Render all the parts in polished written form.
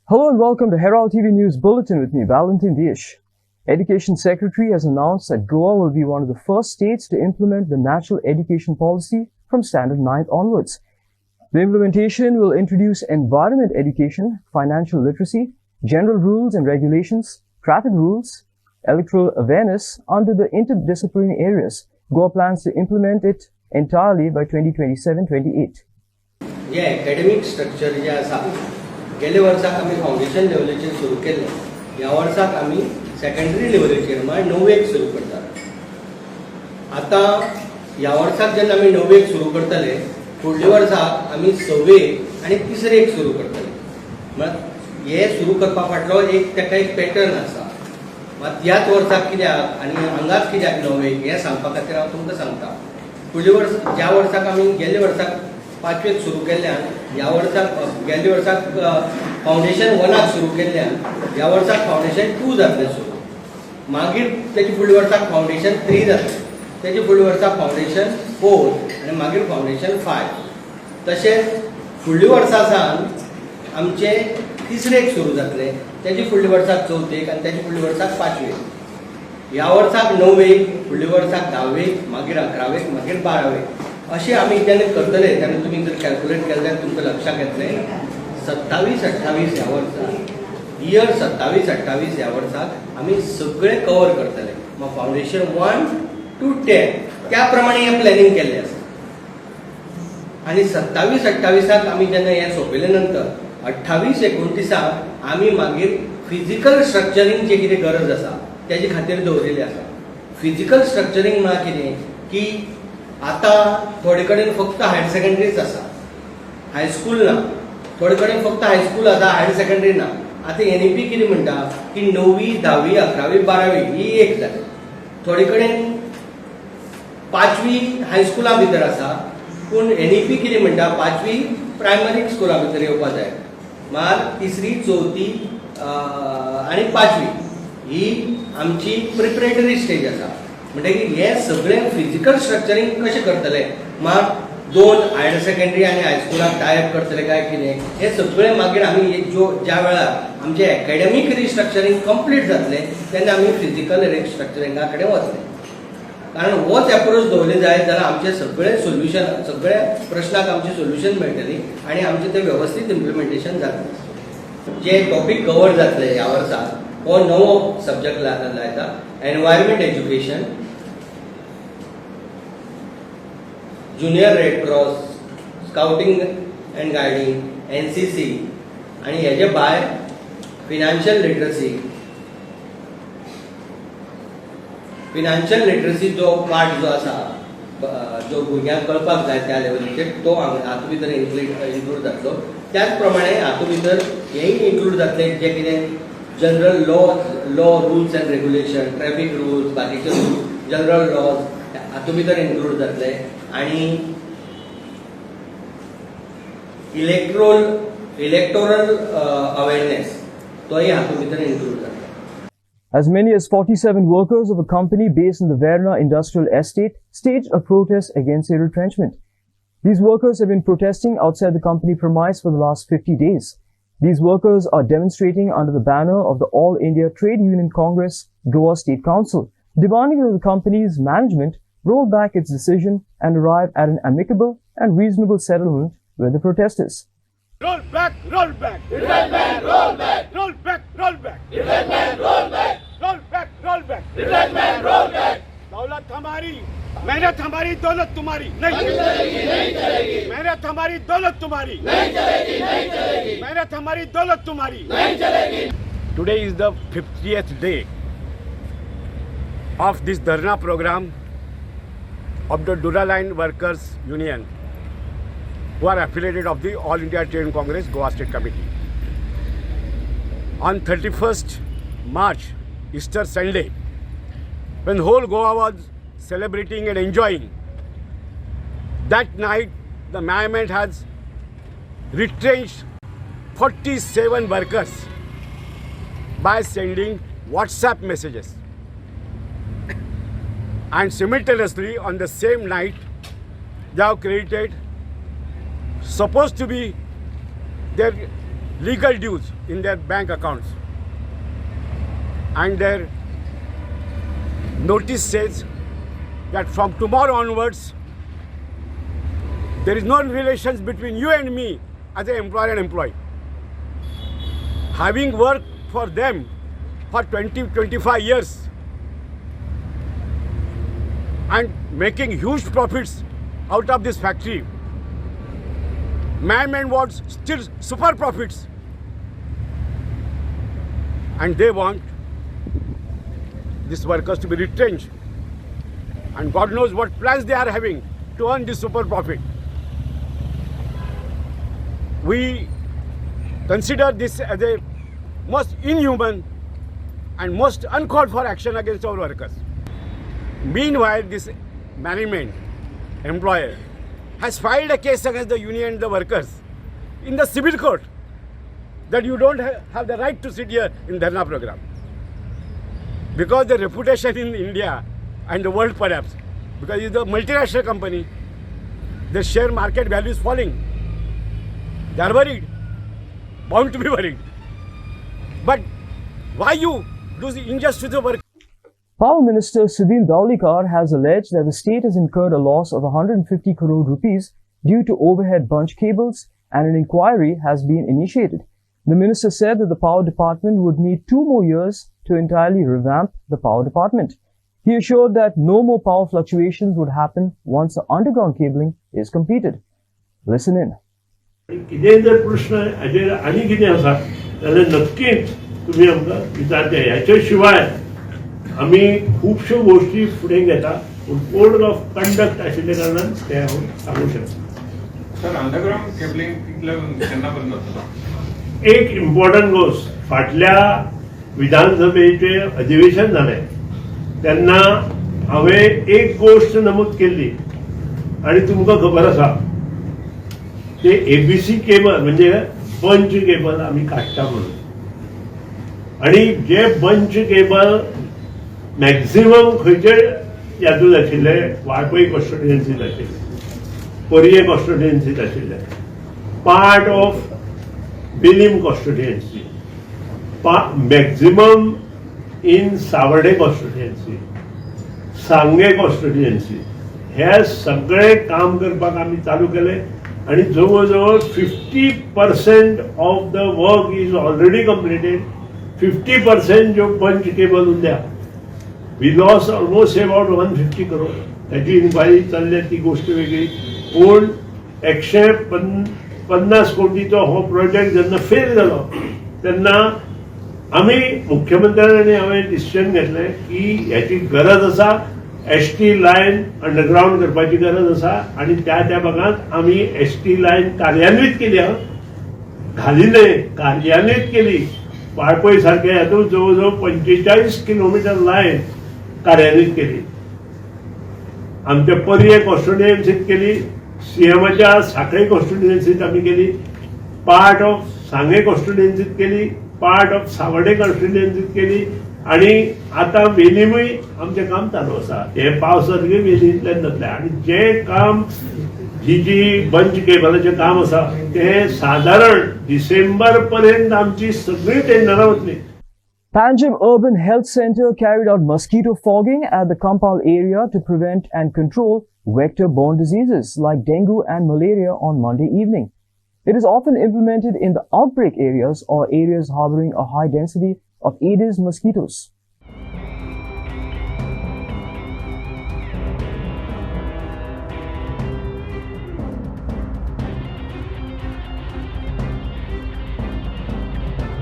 Hello and welcome to Herald TV News Bulletin with me, Valentin Dish. Education Secretary has announced that Goa will be one of the first states to implement the national education policy from Standard 9th onwards. The implementation will introduce environment education, financial literacy, general rules and regulations, traffic rules, electoral awareness under the interdisciplinary areas. Goa plans to implement it entirely by 2027-28. जे academic structure जे आसा गेल्या वर्साक आमी foundation लेवलाचेर सुरू केल्लें, ह्या वर्साक आमी सेकंडरी लेवलाचेर म्हळ्यार णव्वेक सुरू करतात. आतां ह्या वर्साक जेन्ना आमी णव्वेक सुरू करतले, फुडल्या वर्साक आमी सवेक आनी तिसरेक सुरू करतले. म्हळ्यार हे सुरू करपा फाटलो ताका एक पॅटर्न आसा. मात ह्याच वर्साक कित्याक आनी हांगाच कित्याक णव्वेक हें सांगपा खातीर हांव तुमकां सांगता. फुडल्या वर्स ज्या वर्साक आमी गेल्या वर्साक पांचवेक सुरू केल्ल्यान ह्या वर्साक गेल्या वर्साक फावंडेशन 1 सुरू केल्ल्यान ह्या वर्साक फावंडेशन 2 जातलें सुरू. मागीर तेजे फुडल्या वर्साक फावंडेशन 3 जातलें, तेजे फुडल्या वर्साक फावंडेशन 4 आनी मागीर फावंडेशन 5. तशेंच फुडल्या वर्सा सावन आमचें तिसरेक सुरू जातलें, तेजे फुडल्या वर्साक चवथेक आनी तेजे फुडल्या वर्साक 5वेक. ह्या वर्साक 9वेक, फुडल्या वर्साक 10वेक, मागीर 11वेक, मागीर 12वेक. अशें आमी जेन्ना करतले तेन्ना तुमी जर कॅल्क्युलेट केलें जाल्यार तुमकां लक्षाक येतलें 27-28 ह्या वर्साक, इयर 27-28 ह्या वर्साक आमी सगळें कवर करतले. मग फावंडेशन 1 to 10 त्या प्रमाणे हें प्लॅनिंग केल्लें आसा. आनी 27-28 आमी जेन्ना हें सोंपयले नंतर 28-29 आमी मागीर फिजिकल स्ट्रक्चरींग जें कितें गरज आसा तेजे खातीर दवरिल्लें आसा. फिजिकल स्ट्रक्चरींग म्हळ्यार कितें की आतां थोडे कडेन फक्त हायर सेकंडरीच आसा, हायस्कूल ना. थोडे कडेन फक्त हायस्कूल आसा, हायर सेकंडरी ना. आतां NEP कितें म्हणटा की 9वी, 10वी, 11वी, 12वी ही एक जाली. थोडे कडेन 5वी हायस्कुला भितर आसा, पूण NEP कितें म्हणटा 5वी प्रायमरी स्कुला भितर येवपा जाय. म्हळ्यार तिसरी, चवथी आनी 5वी ही आमची प्रिपरेटरी स्टेज आसा. म्हणटकीर हें सगळें फिजिकल स्ट्रक्चरींग कशें करतले, म्हळ्यार 2 हायर सेकंडरी आनी हायस्कुलाक टायप करतले काय कितें, हें सगळें मागीर आमी ज्या वेळार आमचें एकाडेमीक रिस्ट्रक्चरींग कंप्लीट जातलें तेन्ना आमी फिजिकल रिस्ट्रक्चरिंगा कडेन वतले. कारण होच एप्रोच दवरले जायत जाल्यार आमचें सगळें सोल्युशन, सगळ्या प्रश्नाक आमचें सोल्युशन मेळटली आनी आमचें तें वेवस्थीत इम्प्लिमेंटेशन जातलें. जे टॉपीक कवर जातले ह्या वर्साक हो नवो सब्जेक्ट लायता, environment education, junior red cross, scouting and guiding, NCC आनी हेजे भायर फिनान्शियल लिटरसी जो पार्ट जो आसा, जो भुरग्यांक कळपाक जाय त्या लेवलीचेर तो हातूंत भितर इन्क्लूड जातलो. त्याच प्रमाणे हातूंत भितर हेंय इन्क्लूड जातले जे कितें general law, rules and regulation, traffic rules, बाकीचे जनरल लॉज हातूंत भितर इन्क्लूड जातले. आनी इलेक्टोरल अवेरनेस तोय हातूंत भितर इन्क्लूड जातलो. As many as 47 workers of a company based in the Verna Industrial Estate staged a protest against their retrenchment. These workers have been protesting outside the company premise for the last 50 days. These workers are demonstrating under the banner of the All India Trade Union Congress, Goa State Council, demanding that the company's management roll back its decision and arrive at an amicable and reasonable settlement with the protesters. Roll back, roll back. Retrenchment, roll back. Roll back, roll back. Retrenchment, roll back. Roll back, roll back. Retrenchment, roll back. दौलत हमारी, मेहनत हमारी, दौलत तुम्हारी नहीं चलेगी, नहीं चलेगी. मेहनत हमारी, दौलत तुम्हारी नहीं चलेगी, नहीं चलेगी. मेहनत हमारी, दौलत तुम्हारी नहीं चलेगी. Today is the 50th day of this Dharna program of the Duraline Workers Union, who are affiliated of the All India Trade Congress Goa State Committee. On 31st March, Easter Sunday, when whole Goa was celebrating and enjoying, that night the management has retrenched 47 workers by sending WhatsApp messages. And simultaneously on the same night, they have created supposed to be their legal dues in their bank accounts. And their notice says that from tomorrow onwards, there is no relations between you and me as an employer and employee. Having worked for them for 20-25 years and making huge profits out of this factory, man wants still super profits, and they want these workers to be retrenched, and God knows what plans they are having to earn this super profit. We consider this as a most inhuman and most uncalled for action against our workers. Meanwhile, this management employer has filed a case against the union and the workers in the civil court that you don't have the right to sit here in Dharna program. Because the reputation in India and the world perhaps, because it's a multinational company, the share market value is falling. They are worried, bound to be worried. But why you do the injustice to the workers? Power Minister Sudhir Daulikar has alleged that the state has incurred a loss of 150 crore rupees due to overhead bunch cables, and an inquiry has been initiated. The minister said that the power department would need 2 more years to entirely revamp the power department. He assured that no more power fluctuations would happen once the underground cabling is completed. Listen in. कितेंय जर प्रश्न हाजेर आनी कितें आसा जाल्यार नक्कीच तुमी आमकां विचारचे. ह्याच्या शिवाय आमी खुबश्यो गोश्टी फुडें घेता, पूण कोड ऑफ कंडक्ट आशिल्ले कारणान ते हांव सांगूंक शकता. सर, अंडरग्राउंड केबलिंग केन्ना पर्यंत जातलो? एक इम्पॉर्टंट गोष्ट, फाटल्या विधानसभेचें अधिवेशन जालें तेन्ना हांवें एक गोश्ट नमूद केल्ली, आनी तुमकां खबर आसा ते एबीसी केबल म्हणजे बंच केबल आमी काडटा म्हणून. आणि जे बंच केबल मॅक्झिमम खंयचे हातूंत आशिल्ले, वाळपय कॉन्स्टिट्युएन्सीत आशिल्ले, पर्ये कॉन्स्टिट्युएन्सीत आशिल्ले, part of Velim constituency, maximum in Sanvordem constituency, Sanguem constituency, हे सगळे काम करपाक आमी चालू केले. आणि जवळ जवळ 50% of the work is already completed. 50% जो पंच केबल उद्या we loss almost about 150 crore. त्याची इन्क्वायरी चालली, ती गोष्ट वेगळी. पूण 150 कोटीचो हो प्रोजेक्ट जेन्ना फेल जालो तेन्ना आमी मुख्यमंत्र्यान आनी हांवें डिसिजन घेतलें की ह्याची गरज आसा, एसटी लायन अंडरग्राउंड करपाची गरज आसा, आणि त्या भागात आम्ही एसटी लायन कार्यान्वित केली. घाली न्हय, कार्यान्वित केली. वाळपय सारखे हातूंत जवळ जवळ 45 किलोमीटर लायन कार्यान्वित केली. आमच्या पर्ये कॉन्स्टिट्युएन्सीत केली, सीएमच्या सांखळे कॉन्स्टिट्युएन्सीत आम्ही केली, पार्ट ऑफ सांगे कॉन्स्टिट्युएन्सीत केली, पार्ट ऑफ सावर्डे कॉन्स्टिट्युएन्सीत केली, आणि आता वेलीमूय आमचें काम चालू आसा. हे पावसातले वेलींतल्यान जातलें. आणि जे काम जी बंच केबलाचें काम आसा ते साधारण डिसेंबर पर्यंत आमची सगळी टेंडरां वतली. Panjim Urban Health Center carried out mosquito fogging at the Kampal area to prevent and control vector-borne diseases like dengue and malaria on Monday evening. It is often implemented in the outbreak areas or areas harboring a high density of Aedes mosquitoes.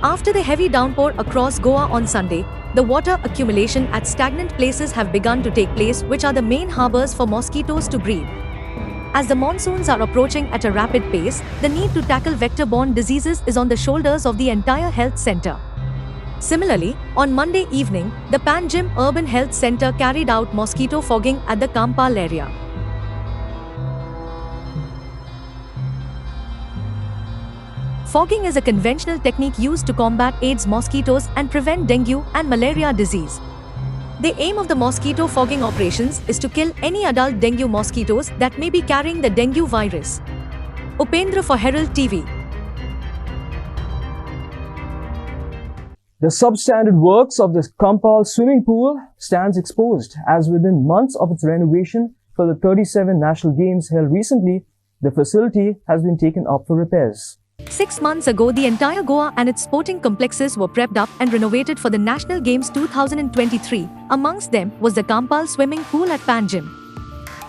After the heavy downpour across Goa on Sunday, the water accumulation at stagnant places have begun to take place, which are the main harbors for mosquitoes to breed. As the monsoons are approaching at a rapid pace, the need to tackle vector-borne diseases is on the shoulders of the entire health center. Similarly, on Monday evening, the Panjim Urban Health Center carried out mosquito fogging at the Kampal area. Fogging is a conventional technique used to combat Aedes mosquitoes and prevent dengue and malaria disease. The aim of the mosquito fogging operations is to kill any adult dengue mosquitoes that may be carrying the dengue virus. Upendra for Herald TV. The substandard works of the Kampal swimming pool stands exposed as within months of its renovation for the 37 national games held recently, the facility has been taken up for repairs. 6 months ago, the entire Goa and its sporting complexes were prepped up and renovated for the National Games 2023. Amongst them was the Kampal swimming pool at Panjim.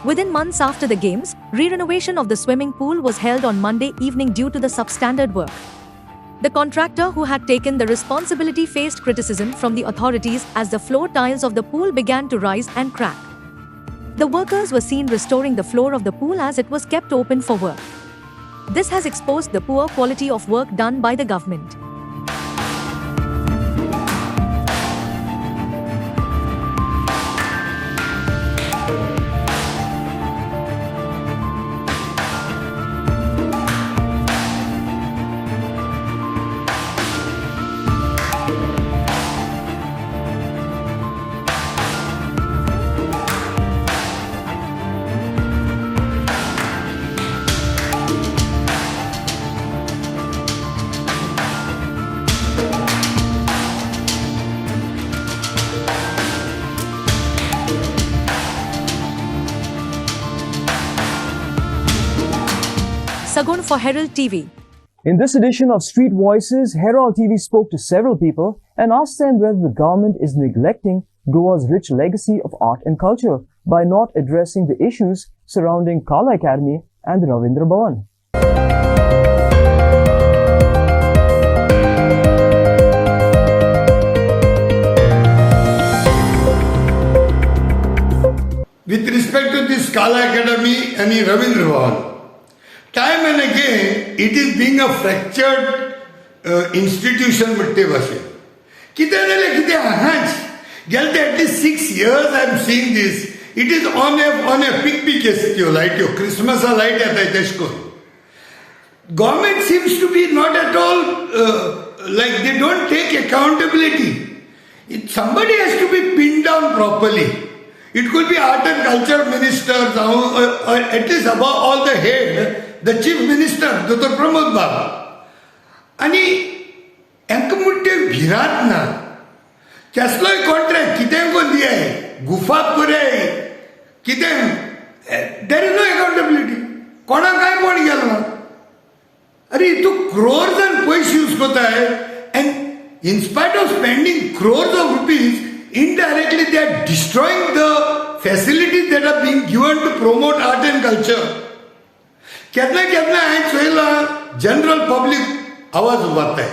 Within months after the games, re-renovation of the swimming pool was held on Monday evening due to the substandard work. The contractor who had taken the responsibility faced criticism from the authorities as the floor tiles of the pool began to rise and crack. The workers were seen restoring the floor of the pool as it was kept open for work. This has exposed the poor quality of work done by the government. Sagun for Herald TV. In this edition of Street Voices, Herald TV spoke to several people and asked them whether the government is neglecting Goa's rich legacy of art and culture by not addressing the issues surrounding Kala Academy and the Ravindra Bhavan. With respect to this Kala Academy and the Ravindra Bhavan, time and again it is being a fractured institution म्हणते भाशेन. कितें जालें कितें आहाच. गेले at least 6 years I am seeing this. It is on a pick येता light yo. Christmas light येता तेश कोन. Government seems to be not at all like they don't take accountability. Somebody has to be pinned down properly. It could be art and culture minister, or at least above all the head, the chief minister, Dr. Pramod Baba. And हांकां म्हणटे भिरांत ना. कसलोय contract कितें कोण दियाय, गुफाक पुराय, कितें, there is no accountability. कोणाक काय कोण गेलो ना. अरे तू crores and पयशे यूज कोताय, and in spite of spending crores of rupees, indirectly they are destroying the facilities that are being given to promote art and culture. केन्ना केन्ना हांवें चोयलां जनरल पब्लीक आवाज उबारताय.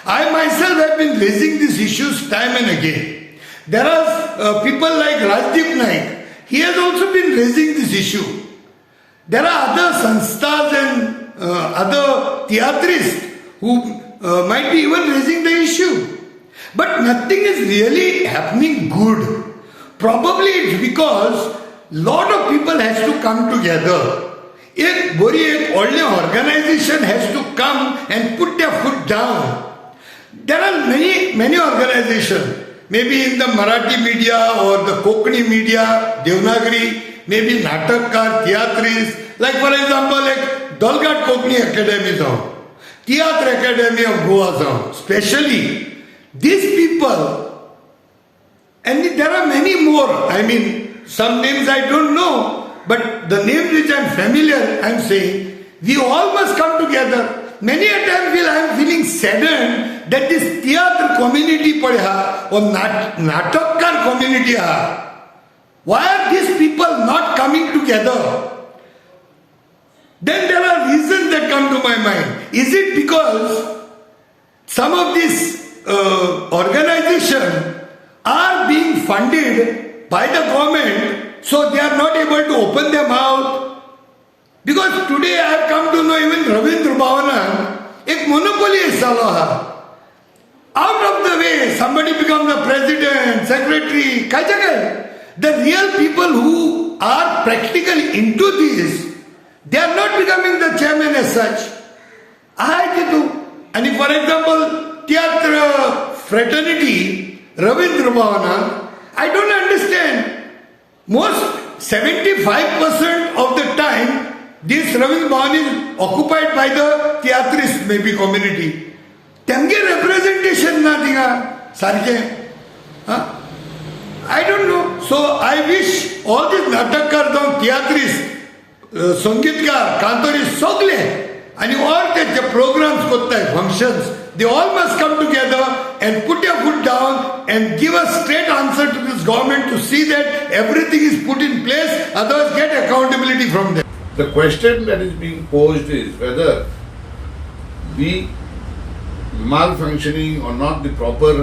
I myself have been raising these issues time and again. There are people like Rajdeep Naik. He has also been raising this issue. There are other sansthaas and other theatrists who might be even raising the issue. But nothing is really happening good. Probably it's because lot of people has to come together. एक बरी एक only organization has to come and put their foot down. There are many organizations, maybe in the Marathi media or the Konkani media, Devanagari, maybe Natakar, theatrists, like for example, like Dalghat Konkani Academy zone, Theatre Academy of Goa zone, especially these people, and there are many more. I mean, some names I don't know, but the names which I am familiar, I am saying, we all must come together. Many a time I am feeling saddened that this theatre community or Natakar community, why are these people not coming together? Then there are reasons that come to my mind. Is it because some of these organizations are being funded by the government, so they are not able to open their mouth? Because today I have come to know even Ravindra Bhavan, एक monopoly is out of the way, somebody becomes the president, secretary, the real people who are practically into this, they are not becoming the chairman as such. And if, for example, theatre fraternity, Ravindra Bhavan, I don't understand. Most 75% of the time, this Ravindra Bhavan is occupied by the theatrists, maybe community. तेंगे representation ना थिंगा सारखे I don't know. So I wish all these नाटककार जावं तियात्रीस्ट संगीतकार कांतोरी सगळे आणि all ते प्रोग्राम्स कोत्ताय functions they all must come together and put their foot down and give a straight answer to this government to see that everything is put in place, otherwise get accountability from them. The question that is being posed is whether the malfunctioning or not the proper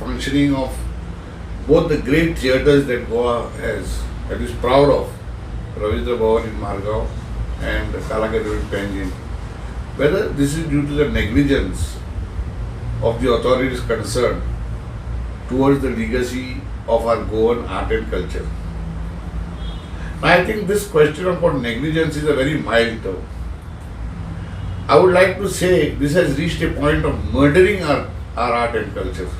functioning of both the great theatres that Goa has, that is proud of, Ravindra Bhavan in Margao and Kalakatru in Panjim, whether this is due to the negligence of the authorities concerned towards the legacy of our Goan art and culture. I think this question about negligence is a very mild term. I would like to say this has reached a point of murdering our art and culture.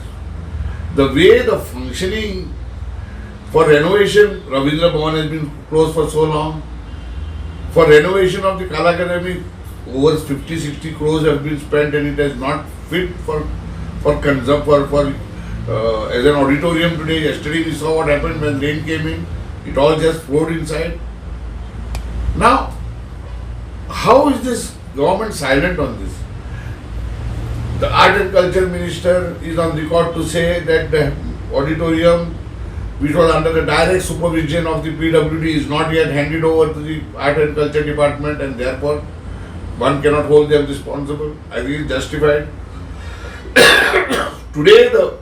The way the functioning for renovation, Ravindra Bhavan has been closed for so long. For renovation of the Kala Academy, over 50-60 crores have been spent and it has not fit for as an auditorium today. Yesterday we saw what happened when rain came in. It all just flowed inside. Now, how is this government silent on this? The Art and Culture Minister is on record to say that the auditorium, which was under the direct supervision of the PWD, is not yet handed over to the Art and Culture Department, and therefore one cannot hold them responsible. I think it's justified. Today the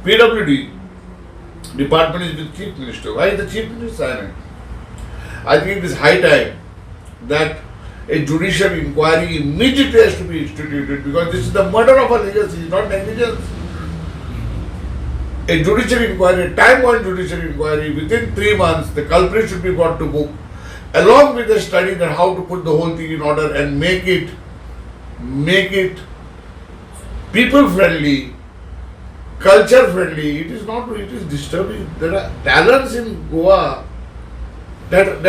PWD department is with Chief Minister. Why is the Chief Minister silent? I think it is high time that a judicial inquiry immediately has to be instituted, because this is the murder of a legacy, not negligence. A judicial inquiry, a time-bound judicial inquiry, within 3 months the culprit should be brought to book, along with a study that how to put the whole thing in order and make it people friendly, culture friendly. It is not, it is disturbing. There are talents in Goa that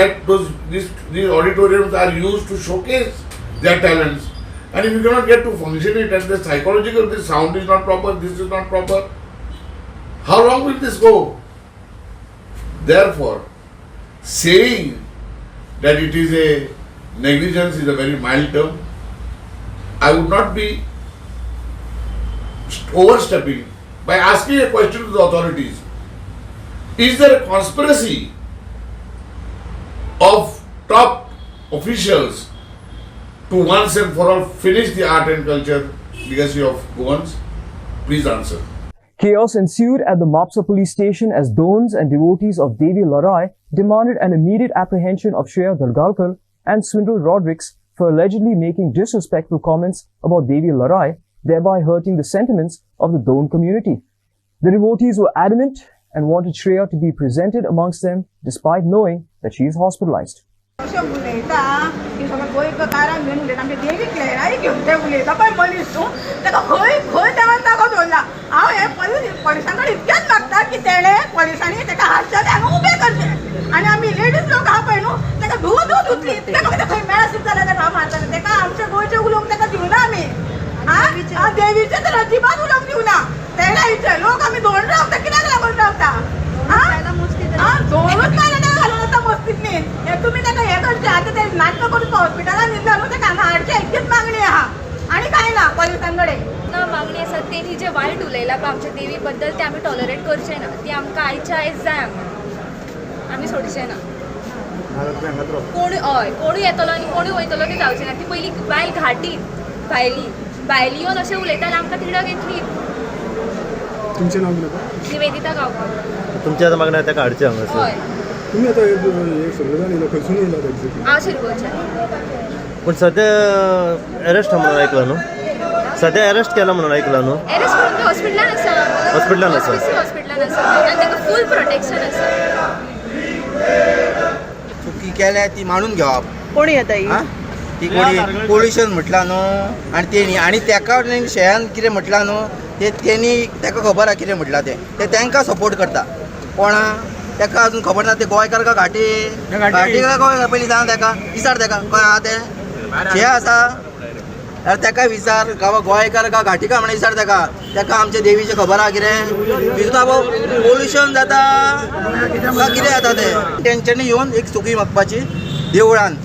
these auditoriums are used to showcase their talents. And if you cannot get to function it, and the psychological, this sound is not proper, this is not proper, how long will this go? Therefore, saying that it is a negligence is a very mild term. I would not be overstepping by asking a question to the authorities. Is there a conspiracy of top officials to once and for all finish the art and culture legacy of Goans? Please answer. Chaos ensued at the Mapsa police station as Dons and devotees of Devi Larai demanded an immediate apprehension of Shreya Dalgalkar and Swindle Rodrigues for allegedly making disrespectful comments about Devi Larai, thereby hurting the sentiments of the Don community. The devotees were adamant and wanted Shreya to be presented amongst them despite knowing that she is hospitalized. आणि आम्ही ladies लोक हा पळय न्हू ताका धुवून धुतली ताका कितें खंय मेळा सिप जाल्यार ताका मारताले ताका आमचे गोंयचे उलोवंक ताका दिवना आमी हा देवीचे तर अजिबात उलोवंक दिवना तेणा इथे लोक आमी धोंड रावता कित्याक लागून रावता हा धोंडूच मारला ताका घालून वता मस्तींनी हे तुमी ताका हे करचे आतां ते नाटक करून हॉस्पिटलान न्हिदला न्हू ताका हांगा हाडचे एकच मागणी आहा आणि काय ना पोलिसांकडे मागणी आसा तेणी जे वायट उलयला पळय आमच्या देवी बद्दल ते आमी टॉलरेट करचे ना ती आमकां आयच्या आयज जाय आमी सोडचे ना कोण हय कोणूय येतलो आनी कोणूय वयतलो ते जावचे ना ती पयली बायल घाटी भायली येवन अशें उलयताले आमकां तिडक येतली. तुमचें नांव कितें? निवेदिता गांवकर. तुमची आतां मागणी ताका हाडचें हांगासर. हय तुमी आतां हे सगळें जाण येयला खंयसून येयला एक्झॅक्टली? हांव शिरगांवच्यान. पूण सद्या अरेस्ट म्हणून आयकला न्हू? सद्या अरेस्ट केला म्हणून आयकला न्हू? अरेस्ट करून ते हॉस्पिटलान आसा. हॉस्पिटलान आसा? हॉस्पिटलान आसा आनी ताका फूल प्रोटेक्शन आसा. चुकी केल्या ती मानून घेवप. कोण येता ही ती कोणी पोल्युशन म्हटलां न्हू आनी आनी तेका शेयान कितें म्हटलां न्हू ते तेणी तेका खबर आहा कितें म्हटलां ते तांकां सपोर्ट करता. कोणा तेका अजून खबर ना ते गोंयकार का घाटी घाटी का गोंय पयलीं सांग तेका विचार तेका खंय आहा ते शे आसा जाल्यार ताका विचार गांवा गोंयकार का घाटीकार म्हणून विचार ताका आमच्या देवीचें खबर आहा कितें विचारता पोल्युशन जाता का कितें जाता तें तेंच्यांनी येवन एक सुकी मागपाची देवळान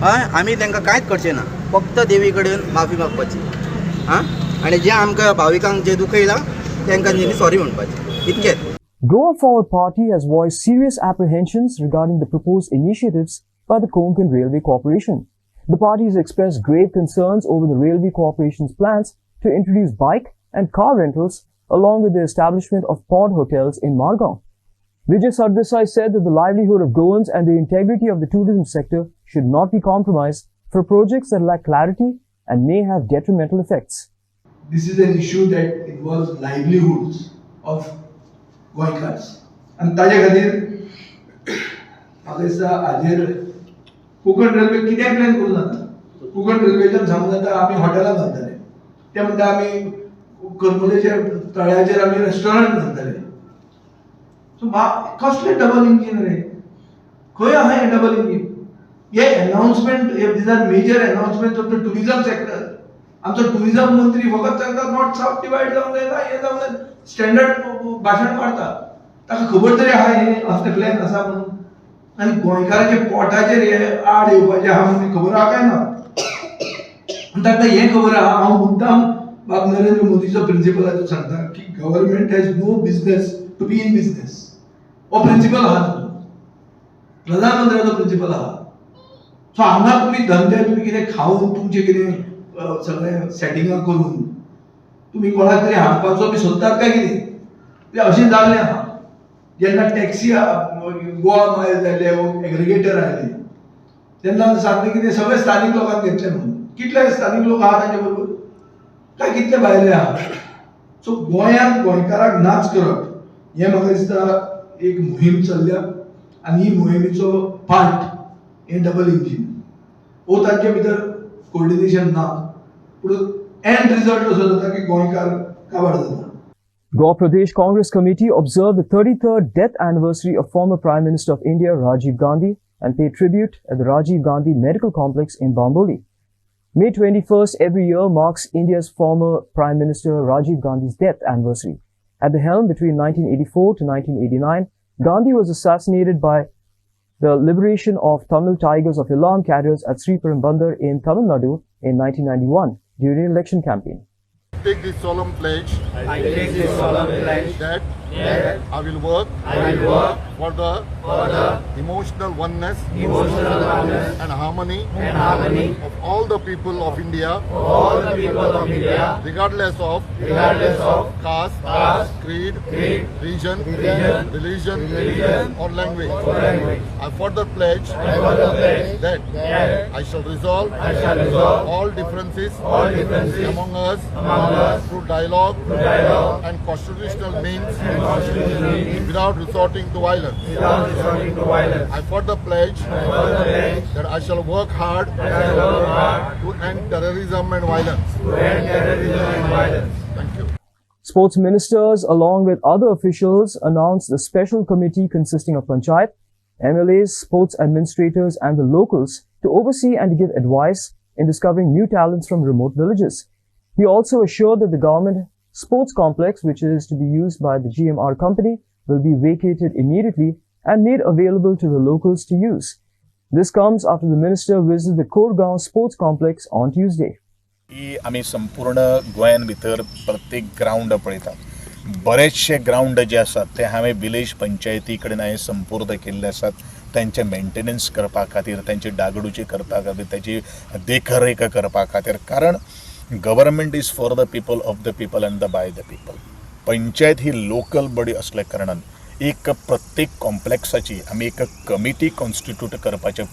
हय आमी तांकां कांयच करचें ना फक्त देवी कडेन माफी मागपाची आनी जें आमकां भाविकांक जें दुखयलां तांकां तेणी सॉरी म्हणपाचें इतकेंच. Goa Forward Party has voiced serious apprehensions regarding the proposed initiatives by the Konkan Railway Corporation. The party has expressed grave concerns over the Railway Corporation's plans to introduce bike and car rentals along with the establishment of pod hotels in Margao. Vijay Sardesai said that the livelihood of Goans and the integrity of the tourism sector should not be compromised for projects that lack clarity and may have detrimental effects. This is an issue that involves livelihoods of गोंयकार्स आनी ताजे खातीर म्हाका दिसता हाजेर Konkan railway कित्याक plan करूं जाता कोंकण रेल्वेच्यान सांगूं जाता आमी हॉटेलां घालतले ते म्हणटा आमी करमलेच्या तळ्याचेर आमी रेस्टॉरंट घालतले सो कसलें डबल इंजीन रे खंय आहा हें डबल इंजीन हे announcement these are major announcements of the tourism sector आमचो टुरिझम मंत्री फकत सांगता नॉर्थ साउथ डिवायड जावंक जायना हें जावंक जायना स्टँडर्ड भाशण मारता ताका खबर तरी आहा हे असले प्लॅन आसा म्हणून आनी गोंयकारांच्या पोटाचेर हे आड येवपाचें आहा म्हणून खबर आहा काय ना ताका हें खबर आहा हांव मुद्दाम बाब नरेंद्र मोदीचो प्रिंसिपलाचो सांगता की government has no business to be in business हो प्रिंसिपल आहा ताजो प्रधानमंत्र्याचो प्रिंसिपल आहा सो हांगा तुमी धंदे तुमी कितें खावन तुमचें कितें सगळें सेटिंगां करून तुमी कोणाक तरी हाडपाचो बी सोदतात काय कितें तें अशें जाल्लें आहा जेन्ना टॅक्सी गोवा मायल जाले एग्रिगेटर आयले तेन्ना सांगलें कितें सगळे स्थानीक लोकांक घेतले म्हणून कितले स्थानीक लोक आहा ताचे बरोबर काय कितले भायले आहा सो गोंयांत गोंयकाराक नाच करप हें म्हाका दिसता एक मोहीम चल्ल्या आनी ही मोहिमेचो पार्ट हें डबल इंजीन वो तांचे भितर कोऑर्डिनेशन ना पूण एंड रिजल्ट असो जाता की गोंयकार काबार जाता. Goa Pradesh Congress Committee observed the 33rd death anniversary of former Prime Minister of India Rajiv Gandhi and paid tribute at the Rajiv Gandhi Medical Complex in Bamboli. May 21st every year marks India's former Prime Minister Rajiv Gandhi's death anniversary. At the helm between 1984 to 1989, Gandhi was assassinated by the Liberation of Tamil Tigers of Alarm Carriers at Sri Perambandar in Tamil Nadu in 1991 during an election campaign. I take this solemn pledge that I will work for the emotional oneness and harmony of all the people of India, regardless of caste, creed, region, religion or language. I further pledge that I shall resolve all differences among us through dialogue and constitutional means without resorting to violence. I further pledge that I shall work hard to end terrorism and violence. Thank you. Sports ministers, along with other officials, announced a special committee consisting of Panchayat, MLAs, sports administrators, and the locals to oversee and give advice in discovering new talents from remote villages. He also assured that the government sports complex, which is to be used by the GMR company, will be vacated immediately and made available to the locals to use. This comes after the minister visited the Korgaon sports complex on Tuesday. आम्ही संपूर्ण गोंयान भितर प्रत्येक ground पळयतात बरेचशे ground जे आसात ते हांवें विलेज पंचायती कडेन हांवें संपूर्ण केल्ले आसात तांचे मेंटेनन्स करपा खातीर तांची डागडुजी करपा खातीर ताची देखरेख करपा खातीर कारण government is for the people of the people and the by the people panchayat he local body असल्या कारणान एक प्रत्येक कॉम्प्लेक्साची आमी एक कमिटी कॉन्स्टिट्यूट करपाचे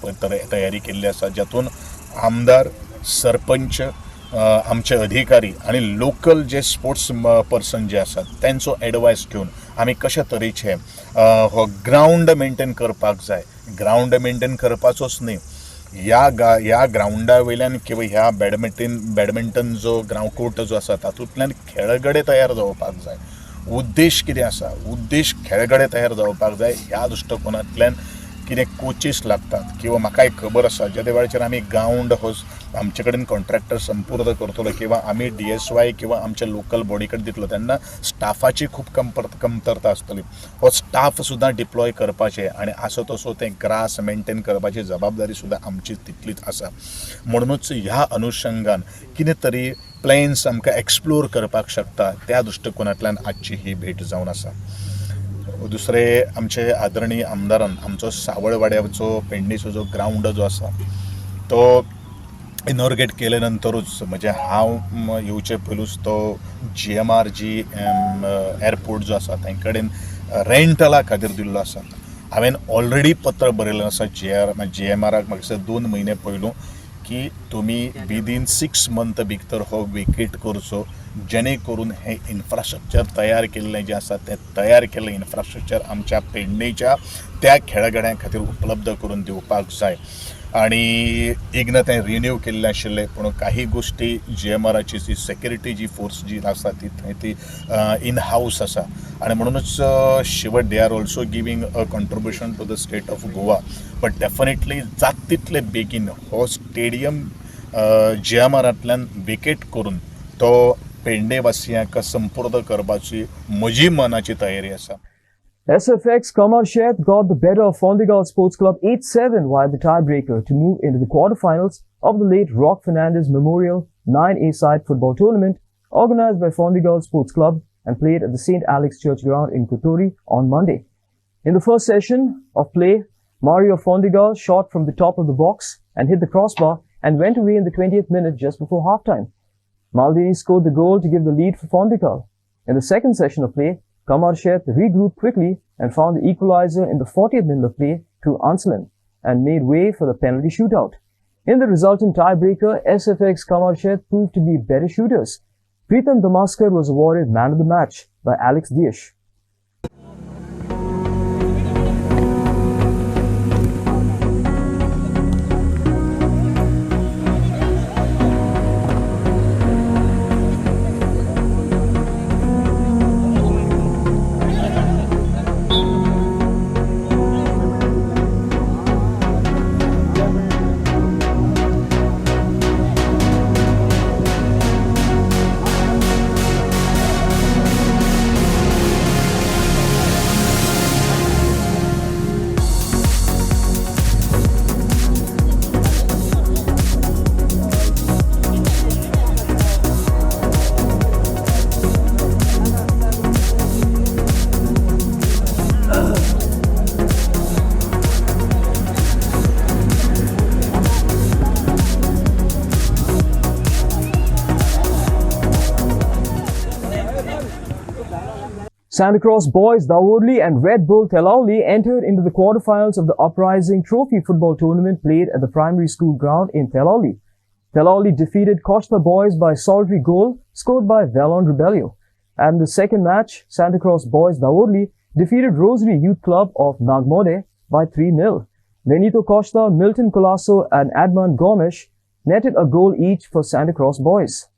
तयारी केल्ली आसा जातून आमदार सरपंच आमचे अधिकारी आणि लोकल जे स्पोर्ट्स पर्सन जे आसात त्यांचो एडवायस घेवन आमी कशा तरेचे हो ग्राउंड मेंटेन करपाक जाय ग्राउंड मेंटेन करपाचोच न्ही ह्या ग्राउंडा वयल्यान किंवा ह्या बॅडमिंटन जो ग्राउंड कोर्ट जो आसा तातूंतल्यान खेळगडे तयार जावपाक जाय उद्देश कितें आसा उद्देश खेळगडे तयार जावपाक जाय ह्या दृश्टिकोनांतल्यान कितें कोचीस लागतात किंवा म्हाका एक खबर आसा ज्या वेळाचेर आमी ग्राउंड हो आमचे कडेन कॉन्ट्रॅक्टर संपूर्ण करतलो किंवा आमी DSY किंवा आमच्या लोकल बॉडी कडेन दितलो तेन्ना स्टाफाची खूप कमतरता आसतली. हो स्टाफ सुद्दां डिप्लॉय करपाचे आनी आसो तसो तें ग्रास मेंटेन करपाची जबाबदारी सुद्दां आमची तितलीच आसा. म्हणूनच ह्या अनुशंगान कितें तरी प्लॅन्स आमकां एक्सप्लोर करपाक शकता त्या दृश्टिकोनांतल्यान आजची ही भेट जावन आसा. दुसरे आमचे आदरणीय आमदारान आमचो सावळवाड्याचो पेडणेचो जो ग्राउंड जो आसा तो इनॉर्गेट केले नंतरूच म्हणजे हांव येवचे पयलूच तो GMR जी एअरपोर्ट जो आसा ते कडेन रेंटला खातीर दिल्लो आसा. हांवें ऑलरेडी पत्र बरयलें आसा GMRाक म्हाका 2 म्हयने पयलू की तुमी विदीन 6 मंथ भितर हो वेकेट करचो जेणे करून हे इन्फ्रास्ट्रक्चर तयार केल्लें जें आसा तें तयार केल्लें इन्फ्रास्ट्रक्चर आमच्या पेडणेच्या त्या खेळगड्यां खातीर उपलब्ध करून दिवपाक जाय. आणि एकदां तें रिन्यू केल्लें आशिल्लें पूण काही गोश्टी GMRाची जी सेक्युरिटी जी फोर्स जी आसा ती इन हाऊस आसा आणि म्हणूनच शेवट they are also giving a contribution to the state of Goa. But definitely जात तितले बेगीन हो स्टेडियम GMRांतल्यान वेकेट करून तो पेडणे वासियांक संपूर्ण करपाची म्हजी मनाची तयारी आसा. SFX Kamar Sheth got the better of Fondigal Sports Club 8-7 via the tiebreaker to move into the quarterfinals of the late Rock Fernandez Memorial 9A-side football tournament organized by Fondigal Sports Club and played at the St. Alex Church Ground in Kotori on Monday. In the first session of play, Mario Fondigal shot from the top of the box and hit the crossbar and went away in the 20th minute just before halftime. Maldini scored the goal to give the lead for Fondigal. In the second session of play, Kamar Sheth regrouped quickly and found the equalizer in the 40th minute of play through Anselm and made way for the penalty shootout. In the resultant tiebreaker, SFX Kamar Sheth proved to be better shooters. Pritham Damaskar was awarded man of the match by Alex Dias. Santa Cross Boys Dawoodli and Red Bull Telauli entered into the quarterfinals of the Uprising Trophy football tournament played at the primary school ground in Telauli. Telauli defeated Koshta Boys by a solitary goal scored by Valon Rebelio. And in the second match, Santa Cross Boys Dawoodli defeated Rosary Youth Club of Nagmode by 3-0. Benito Costa, Milton Colasso and Adman Gomes netted a goal each for Santa Cross Boys.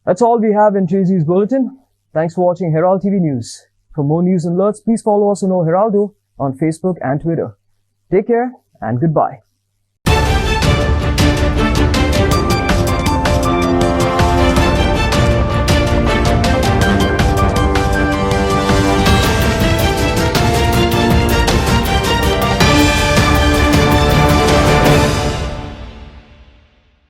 That's all we have in Tracy's Bulletin. Thanks for watching Herald TV News. For more news and alerts, please follow us on O Heraldo on Facebook and Twitter. Take care and goodbye.